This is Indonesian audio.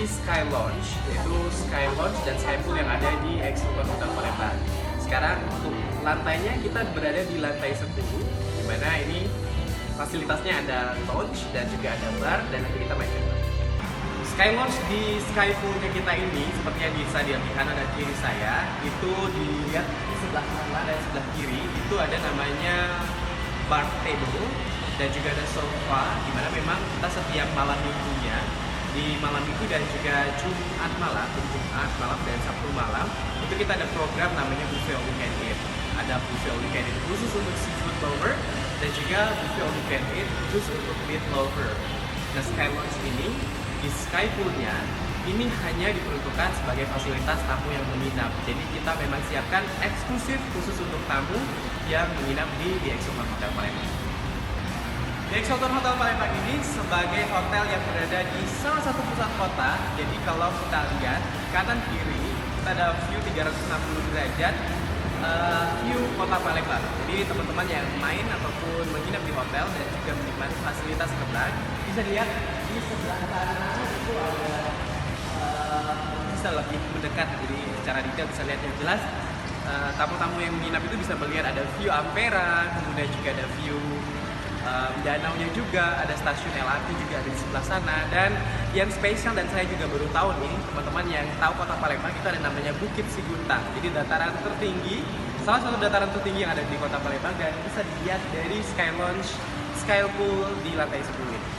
Sky Lounge, yaitu Sky Lounge dan Sky Pool yang ada di Excelsior Hotel Palembang. Sekarang untuk lantainya kita berada di lantai 10, di mana ini fasilitasnya ada lounge dan juga ada bar, dan nanti kita main game. Sky Lounge di Sky Pool-nya kita ini, seperti yang bisa dilihat di kanan dan kiri saya, itu dilihat di sebelah kanan dan sebelah kiri, itu ada namanya bar table dan juga ada sofa, di mana memang kita setiap malam minggunya, di malam minggu dan juga Jumat malam dan Sabtu malam, itu kita ada program namanya buffet all you can eat. Ada buffet all you can eat khusus untuk seafood lover dan juga buffet all you can eat khusus untuk meat lover. Nah, Sky Lounge ini di Sky Pool-nya ini hanya diperuntukkan sebagai fasilitas tamu yang menginap. Jadi kita memang siapkan eksklusif khusus untuk tamu yang menginap di Excelsior Hotel Palembang. The Excelsior Hotel Palembang ini sebagai hotel yang berada di salah satu pusat kota. Jadi kalau kita lihat kanan kiri, kita ada view 360 derajat view kota Palembang. Jadi teman-teman yang main ataupun menginap di hotel dan juga menikmati fasilitas terbang, bisa lihat di sebelah kanan itu ada bisa lebih mendekat, jadi secara detail bisa lihat yang jelas. Tamu-tamu yang menginap itu bisa melihat ada view Ampera, kemudian juga ada view danaunya juga, ada stasiun LRT juga ada di sebelah sana. Dan yang spesial dan saya juga baru tahu nih, teman-teman yang tahu kota Palembang itu ada namanya Bukit Siguntang. Jadi dataran tertinggi, salah satu dataran tertinggi yang ada di kota Palembang, dan bisa dilihat dari Sky Lounge, Sky Pool di lantai 10 ini.